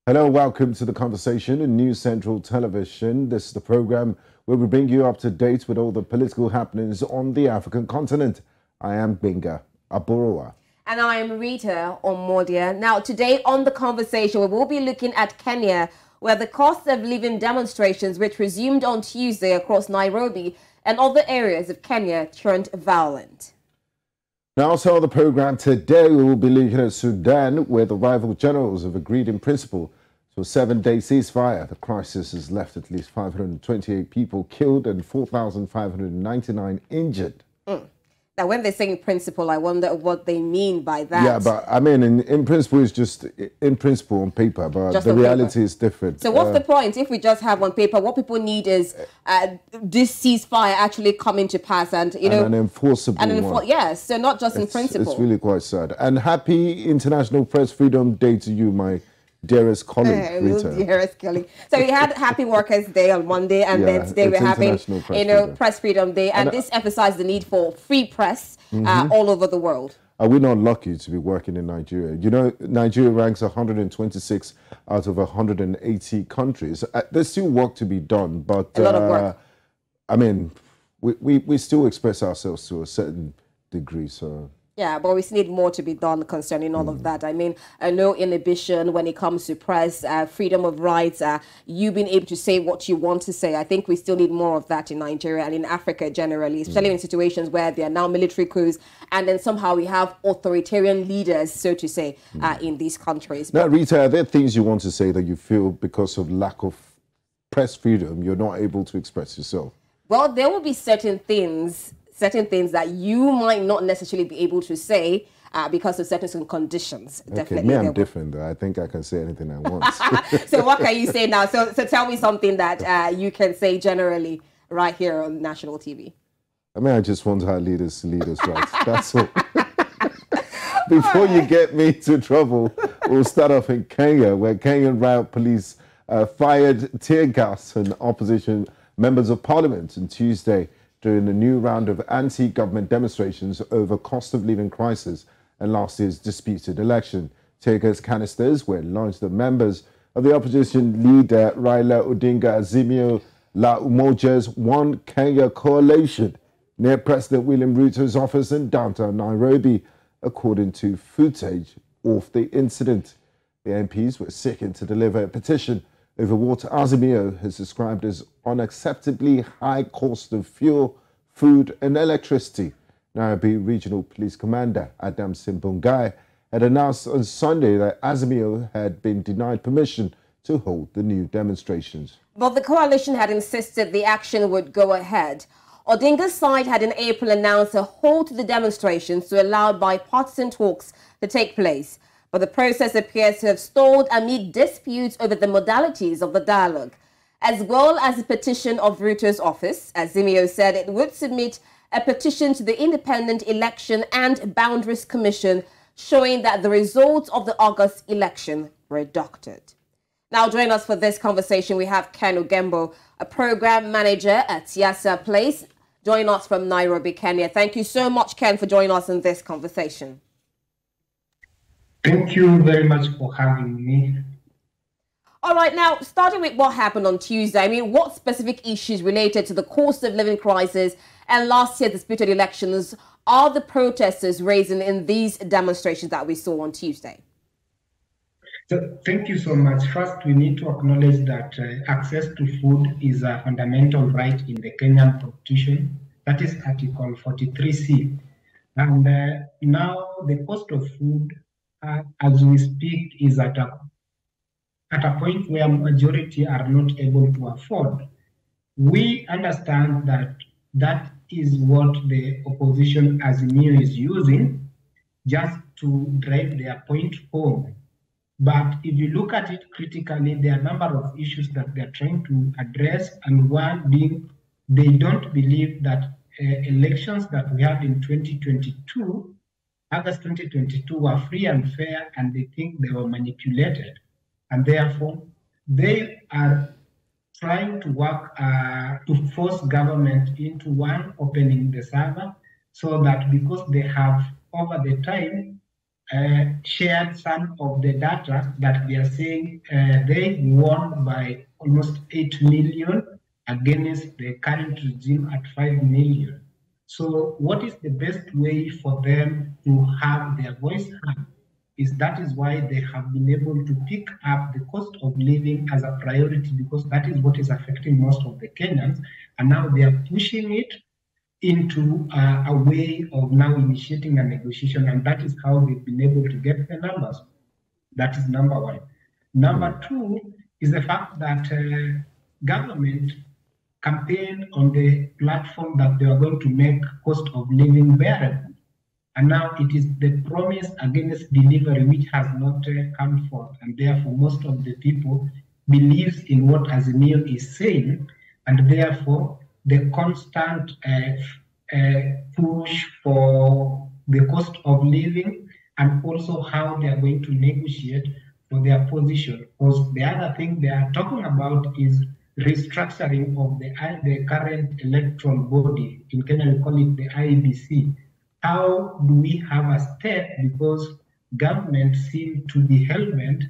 Hello, welcome to the conversation in News Central Television. This is the program where we bring you up to date with all the political happenings on the African continent. I am Gbenga, Aborowa. And I am Rita, Omodia. Now, today on the conversation, we will be looking at Kenya, where the cost of living demonstrations, which resumed on Tuesday across Nairobi and other areas of Kenya, turned violent. Now, also on the program today, we will be looking at Sudan, where the rival generals have agreed in principle to a 7-day ceasefire. The crisis has left at least 528 people killed and 4,599 injured. Now, when they say in principle, I wonder what they mean by that. Yeah, but I mean, in principle, it's just in principle on paper, but just the reality is different. So what's the point? If we just have on paper, what people need is this ceasefire actually coming to pass and, you know... an enforceable one. Yes, so not just in principle. It's really quite sad. And happy International Press Freedom Day to you, my dearest colleague, Rita. Dearest colleague. So we had Happy Workers' Day on Monday, and then today we're having, Press Freedom Day, and this emphasized the need for free press all over the world. Are we not lucky to be working in Nigeria? You know, Nigeria ranks 126 out of 180 countries. There's still work to be done, but a lot of work. I mean, we still express ourselves to a certain degree, so... Yeah, but we still need more to be done concerning all of that. I mean, no inhibition when it comes to press, freedom of rights, you being able to say what you want to say. I think we still need more of that in Nigeria and in Africa generally, especially in situations where there are now military coups and then somehow we have authoritarian leaders, so to say, in these countries. Now, Rita, are there things you want to say that you feel because of lack of press freedom, you're not able to express yourself? Well, there will be certain things that you might not necessarily be able to say because of certain conditions. Definitely. Me, I'm different, though. I think I can say anything I want. So what can you say now? So tell me something that you can say generally right here on national TV. I mean, I just want our leaders to lead us right. That's all. Before you get me into trouble, we'll start off in Kenya, where Kenyan riot police fired tear gas on opposition members of parliament on Tuesday during a new round of anti-government demonstrations over cost of living crisis and last year's disputed election. Tear gas canisters were launched at members of the opposition leader Raila Odinga Azimio La Umoja's One Kenya coalition near President William Ruto's office in downtown Nairobi, according to footage of the incident. The MPs were seeking to deliver a petition over what Azimio has described as unacceptably high cost of fuel, food and electricity. Nairobi Regional Police Commander Adamson Bungei had announced on Sunday that Azimio had been denied permission to hold the new demonstrations. But the coalition had insisted the action would go ahead. Odinga's side had in April announced a halt to the demonstrations to allow bipartisan talks to take place. But the process appears to have stalled amid disputes over the modalities of the dialogue. As well as a petition of Ruto's office, Azimio said it would submit a petition to the Independent Election and Boundaries Commission showing that the results of the August election were doctored. Now, joining us for this conversation, we have Ken Ogembo, a program manager at Siasa Place, joining us from Nairobi, Kenya. Thank you so much, Ken, for joining us in this conversation. Thank you very much for having me. All right, now, starting with what happened on Tuesday, I mean, what specific issues related to the cost of living crisis and last year's disputed elections are the protesters raising in these demonstrations that we saw on Tuesday? So, thank you so much. First, we need to acknowledge that access to food is a fundamental right in the Kenyan Constitution. That is Article 43C. And now the cost of food, as we speak, is at a point where majority are not able to afford. We understand that that is what the opposition Azimio is using just to drive their point home. But if you look at it critically, there are a number of issues that they're trying to address, and one being they don't believe that elections that we had in 2022, August 2022, were free and fair, and they think they were manipulated. And therefore, they are trying to work to force government into one, opening the server, so that because they have over the time shared some of the data that they are saying they won by almost 8 million against the current regime at 5 million. So what is the best way for them to have their voice heard? That is why they have been able to pick up the cost of living as a priority, because that is what is affecting most of the Kenyans. And now they are pushing it into a way of now initiating a negotiation. And that is how they've been able to get the numbers. That is number one. Number two is the fact that government campaigned on the platform that they are going to make cost of living bearable. And now it is the promise against delivery which has not come forth. And therefore, most of the people believes in what Azimio is saying. And therefore, the constant push for the cost of living and also how they are going to negotiate for their position. Because the other thing they are talking about is restructuring of the current electoral body. In Kenya, we call it the IEBC. How do we have a step, because government seem to be hell-bent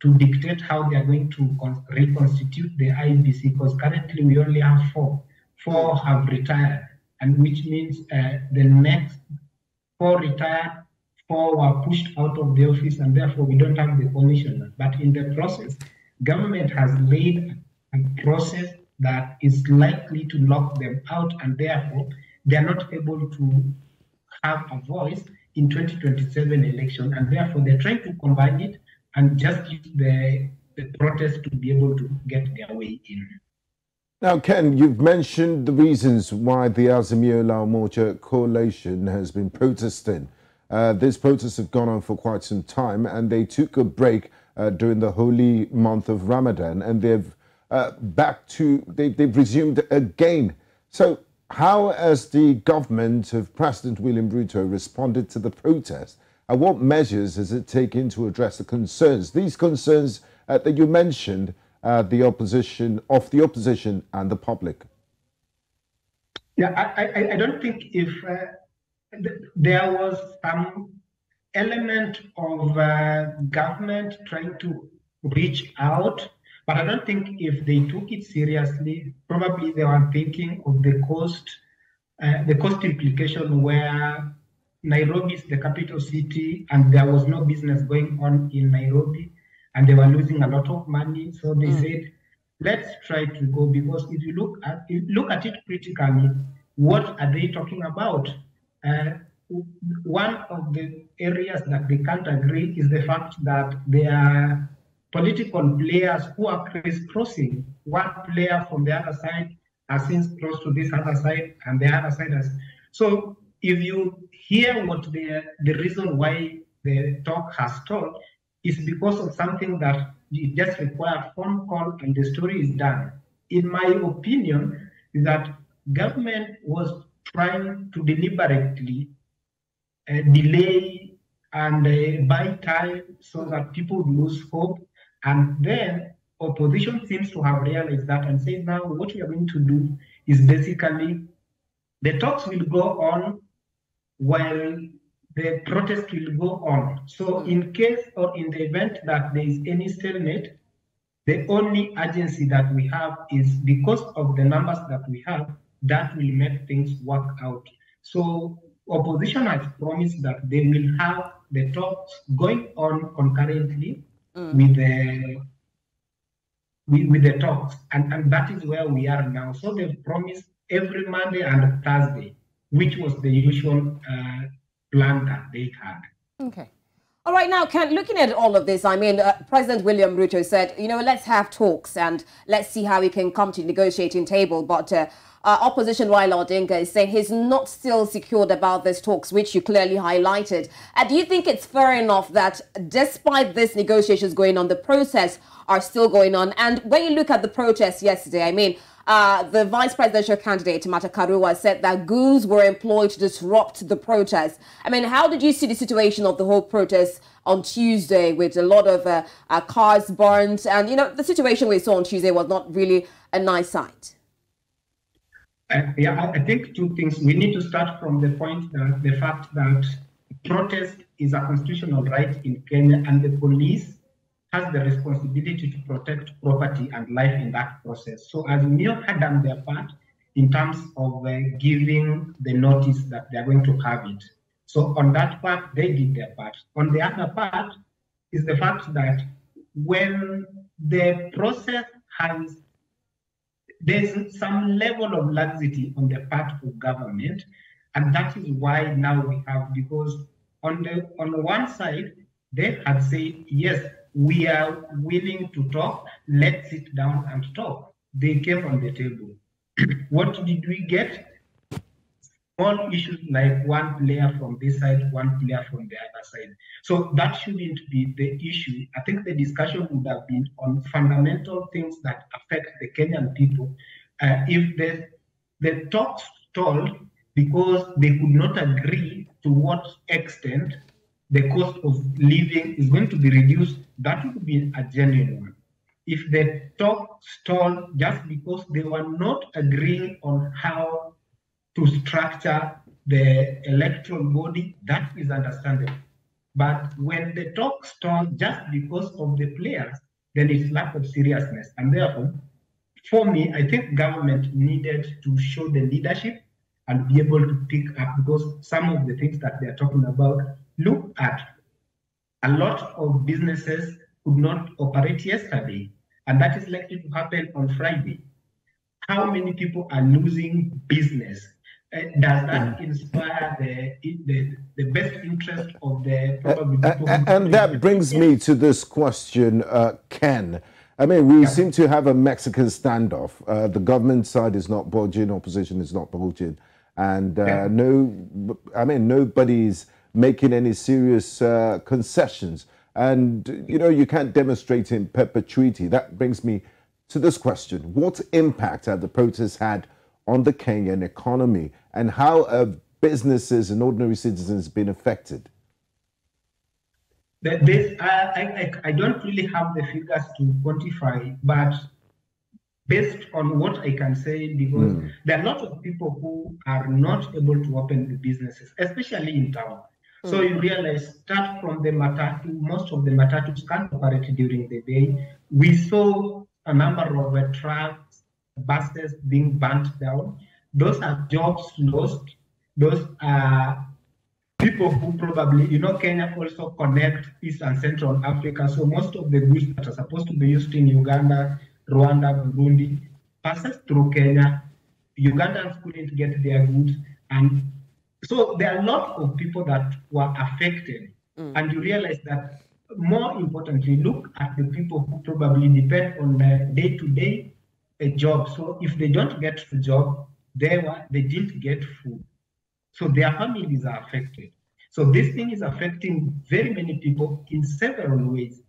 to dictate how they are going to reconstitute the IEBC, because currently we only have four. Four have retired, and which means the next 4 retired, 4 were pushed out of the office, and therefore we don't have the commissioner. But in the process, government has laid a process that is likely to lock them out, and therefore they are not able to have a voice in 2027 election, and therefore they're trying to combine it and just use the protest to be able to get their way in. Now, Ken, you've mentioned the reasons why the Azimio La Umoja coalition has been protesting. These protests have gone on for quite some time, and they took a break during the holy month of Ramadan, and they've resumed again. So how has the government of President William Ruto responded to the protest, and what measures has it taken to address the concerns? These concerns that you mentioned, the opposition and the public. Yeah, I don't think if there was some element of government trying to reach out, but I don't think if they took it seriously, probably they were thinking of the cost implication, where Nairobi is the capital city and there was no business going on in Nairobi and they were losing a lot of money. So they said, let's try to go, because if you look at it critically, what are they talking about? One of the areas that they can't agree is the fact that there are political players who are crisscrossing. One player from the other side has since close to this other side, and the other side has. So if you hear what the reason why the talk has stalled is because of something that you just require a phone call and the story is done. In my opinion, is that government was trying to deliberately delay and buy time so that people would lose hope. And then opposition seems to have realized that and say, now what we are going to do is basically the talks will go on while the protest will go on. So in case or in the event that there is any stalemate, the only urgency that we have is, because of the numbers that we have, that will make things work out. So opposition has promised that they will have the talks going on concurrently with the talks, and that is where we are now. So they've promised every Monday and Thursday, which was the usual plan that they had. Okay. All right, now, Ken, looking at all of this, I mean, President William Ruto said, you know, let's have talks and let's see how we can come to the negotiating table. But opposition Raila Odinga is saying he's not still secured about these talks, which you clearly highlighted. Do you think it's fair enough that despite this negotiations going on, the protests are still going on? And when you look at the protests yesterday, I mean, the vice presidential candidate, Martha Karua, said that goons were employed to disrupt the protest. I mean, how did you see the situation of the whole protest on Tuesday with a lot of cars burned? And, you know, the situation we saw on Tuesday was not really a nice sight. Yeah, I think two things. We need to start from the point that the fact that protest is a constitutional right in Kenya, and the police has the responsibility to protect property and life in that process. So Azimio had done their part in terms of giving the notice that they're going to have it. So on that part, they did their part. On the other part is the fact that when the process has, there's some level of laxity on the part of government, and that is why now we have, because on one side, they had said, yes, we are willing to talk, let's sit down and talk. They came on the table. What did we get? Small issues like one player from this side, one player from the other side. So that shouldn't be the issue. I think the discussion would have been on fundamental things that affect the Kenyan people. If the talks stalled because they could not agree to what extent the cost of living is going to be reduced, that would be a genuine one. If the talk stalled just because they were not agreeing on how to structure the electoral body, that is understandable. But when the talk stalled just because of the players, then it's lack of seriousness. And therefore, for me, I think government needed to show the leadership and be able to pick up, because some of the things that they're talking about, look at a lot of businesses could not operate yesterday, and that is likely to happen on Friday. How many people are losing business? Does that inspire the best interest of the probably people? And that brings me to this question, Ken. I mean, we seem to have a Mexican standoff. The government side is not budging, opposition is not budging, and nobody's making any serious concessions. And, you know, you can't demonstrate in perpetuity. That brings me to this question. What impact have the protests had on the Kenyan economy, and how have businesses and ordinary citizens been affected? I don't really have the figures to quantify, but based on what I can say, because there are a lot of people who are not able to open the businesses, especially in town. So you realize, start from the matatu, most of the matatus can't operate during the day. We saw a number of trucks, buses being burnt down. Those are jobs lost. Those are people who probably, you know, Kenya also connect East and Central Africa. So most of the goods that are supposed to be used in Uganda, Rwanda, Burundi, passes through Kenya. Ugandans couldn't get their goods. And so there are a lot of people that were affected. And you realize that, more importantly, look at the people who probably depend on the day-to-day job. So if they don't get the job, they didn't get food. So their families are affected. So this thing is affecting very many people in several ways.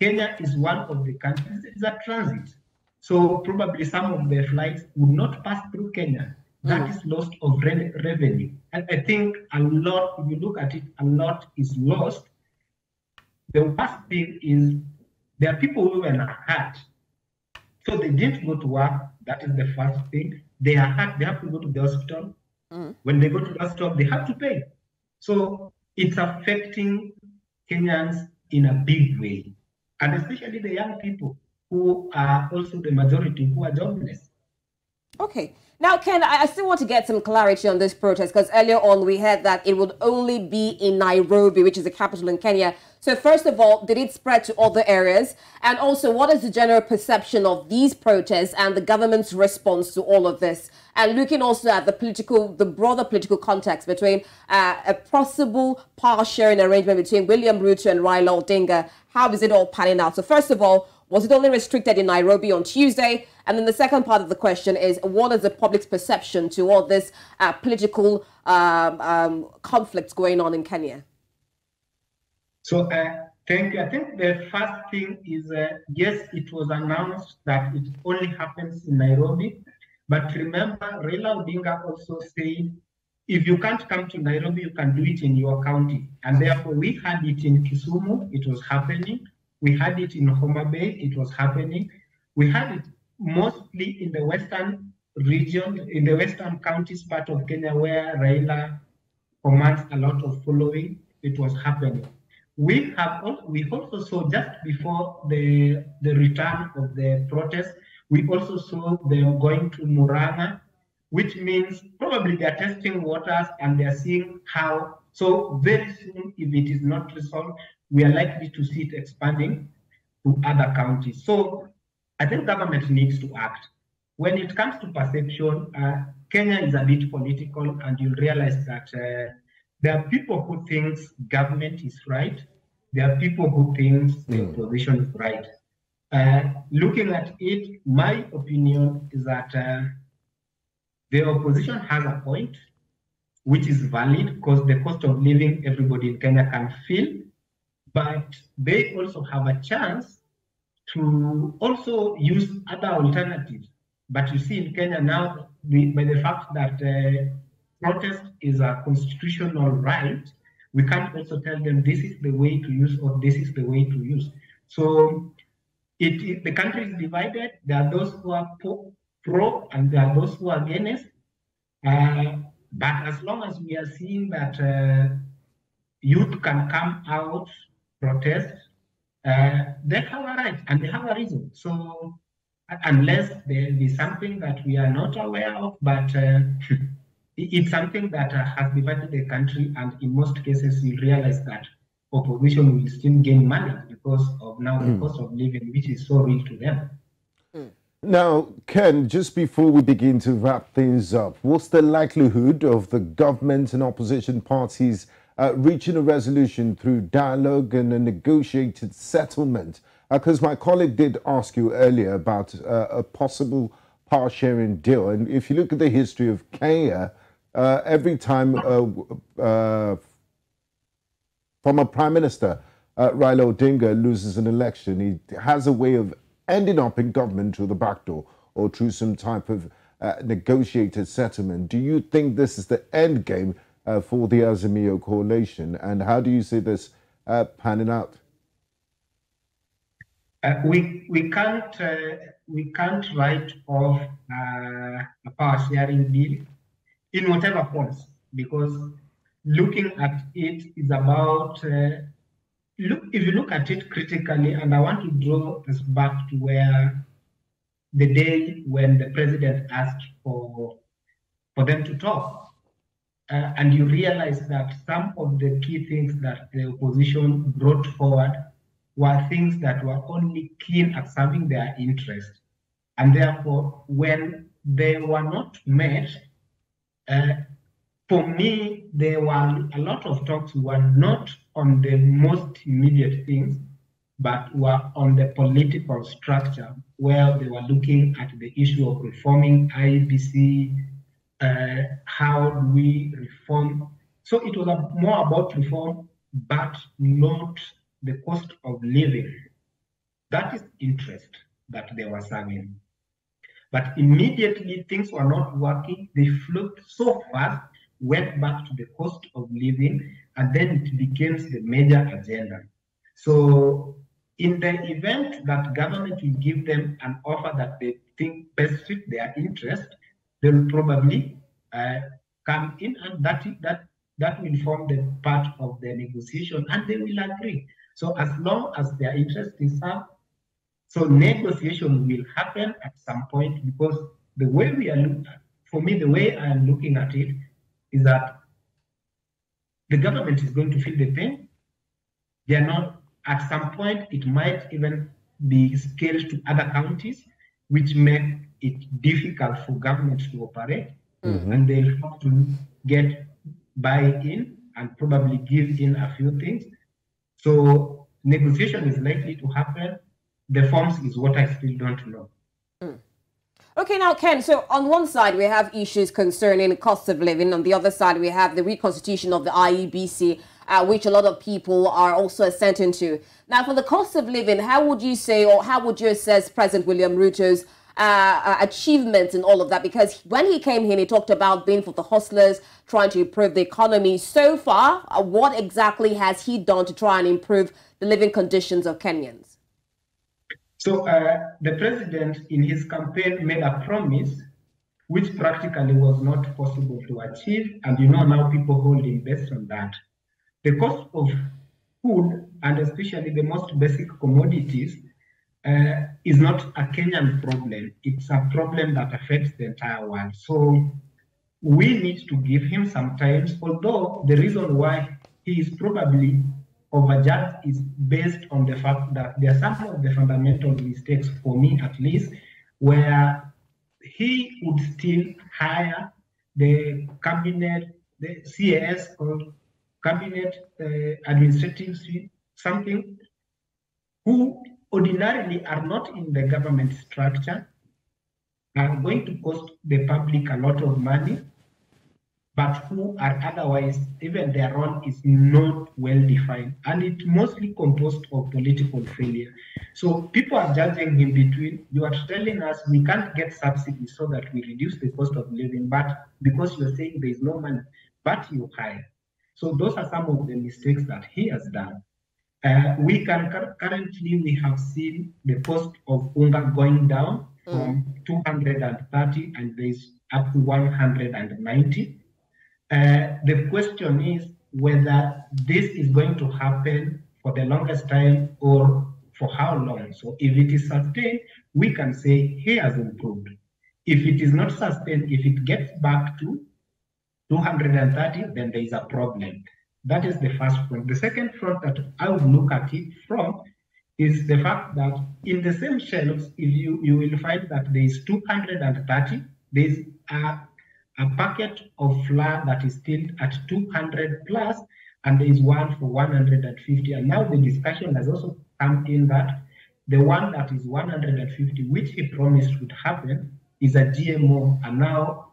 Kenya is one of the countries that is a transit. So probably some of the flights would not pass through Kenya. That is loss of revenue. And I think a lot, if you look at it, a lot is lost. The worst thing is there are people who were hurt. So they didn't go to work. That is the first thing. They are hurt. They have to go to the hospital. When they go to the hospital, they have to pay. So it's affecting Kenyans in a big way. And especially the young people who are also the majority who are jobless. Okay. Now, Ken, I still want to get some clarity on this protest, because earlier on we heard that it would only be in Nairobi, which is the capital in Kenya. So first of all, did it spread to other areas? And also, what is the general perception of these protests and the government's response to all of this? And looking also at the broader political context between a possible power sharing arrangement between William Ruto and Raila Odinga, how is it all panning out? So first of all, was it only restricted in Nairobi on Tuesday? And then the second part of the question is, what is the public's perception to all this political conflicts going on in Kenya? So thank you. I think the first thing is, yes, it was announced that it only happens in Nairobi. But remember, Raila Odinga also said, if you can't come to Nairobi, you can do it in your county. And therefore, we had it in Kisumu, it was happening. We had it in Homa Bay, it was happening. We had it mostly in the western region, in the western counties part of Kenya, where Raila commands a lot of following. It was happening. We also saw just before the return of the protest, we also saw them going to Muranga, which means probably they are testing waters and they are seeing how. So very soon, if it is not resolved, we are likely to see it expanding to other counties. So I think government needs to act. When it comes to perception, Kenya is a bit political, and you'll realize that there are people who think government is right. There are people who think the opposition is right. Looking at it, my opinion is that the opposition has a point, which is valid because the cost of living everybody in Kenya can feel, but they also have a chance to also use other alternatives. But you see in Kenya now, by the fact that protest is a constitutional right, we can't also tell them this is the way to use or this is the way to use. So the country is divided. There are those who are pro and there are those who are against. But as long as we are seeing that youth can come out, protest, they have a right and they have a reason. So unless there is something that we are not aware of, but it's something that has divided the country, and in most cases you realize that opposition will still gain money because of now the cost of living, which is so real to them. Now, Ken, just before we begin to wrap things up, what's the likelihood of the government and opposition parties reaching a resolution through dialogue and a negotiated settlement? Because my colleague did ask you earlier about a possible power sharing deal. And if you look at the history of Kenya, every time former Prime Minister Raila Odinga loses an election, he has a way of ending up in government through the back door or through some type of negotiated settlement. Do you think this is the end game for the Azimio coalition? And how do you see this panning out? We can't write off a power sharing deal in whatever forms, because looking at it is about if you look at it critically, and I want to draw us back to where the day when the president asked for them to talk, and you realize that some of the key things that the opposition brought forward were things that were only keen at serving their interest. And therefore, when they were not met, for me, there were a lot of talks were not on the most immediate things, but were on the political structure, where they were looking at the issue of reforming IBC, how do we reform. So it was more about reform, but not the cost of living. That is interest that they were serving. But immediately things were not working. They flipped so fast, went back to the cost of living, and then it becomes the major agenda. So in the event that government will give them an offer that they think best fit their interest, they will probably come in, and that will form the part of the negotiation, and they will agree. So as long as their interest is served, so negotiation will happen at some point, because the way we are looking at, for me, the way I am looking at it is that the government is going to feel the pain. They are not, at some point, it might even be scaled to other counties, which make it difficult for government to operate. And they'll have to get buy-in and probably give in a few things. So negotiation is likely to happen. The forms is what I still don't know. Okay, now, Ken, so on one side, we have issues concerning cost of living. On the other side, we have the reconstitution of the IEBC, which a lot of people are also assenting to. Now, for the cost of living, how would you say, or how would you assess President William Ruto's achievements in all of that? Because when he came in, he talked about being for the hustlers, trying to improve the economy. So far, what exactly has he done to try and improve the living conditions of Kenyans? So the president in his campaign made a promise which practically was not possible to achieve. And now people hold him based on that. The cost of food, and especially the most basic commodities, is not a Kenyan problem. It's a problem that affects the entire world. So we need to give him some time, although the reason why he is probably overjudged is based on the fact that there are some of the fundamental mistakes, for me at least, where he would still hire the cabinet, the CAS called cabinet administrative something, who ordinarily are not in the government structure, are going to cost the public a lot of money, but who are otherwise, even their role is not well defined, and it's mostly composed of political failure. So people are judging him between, you are telling us we can't get subsidies so that we reduce the cost of living, but because you're saying there is no money, but you hire. So those are some of the mistakes that he has done. Currently we have seen the cost of unga going down from 230 and there's up to 190. The question is whether this is going to happen for the longest time or for how long. So if it is sustained, we can say he has improved. If it is not sustained, if it gets back to 230, then there is a problem. That is the first front. The second front that I would look at it from is the fact that in the same shelves, if you will find that there is 230, there is a packet of flour that is still at 200 plus, and there is one for 150. And now the discussion has also come in that the one that is 150, which he promised would happen, is a GMO. And now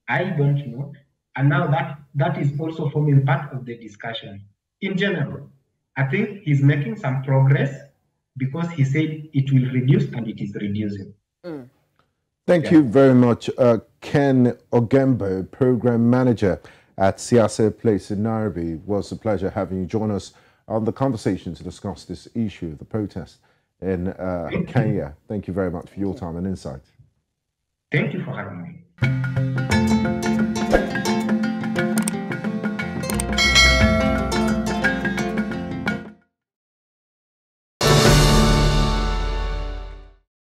I don't know. And now that is also forming part of the discussion. In general, I think he's making some progress because he said it will reduce, and it is reducing. Thank you very much, Ken Ogembo, Program Manager at Siasa Place in Nairobi. It was a pleasure having you join us on the conversation to discuss this issue, the protest in Kenya. Thank you very much for your time and insight. Thank you for having me.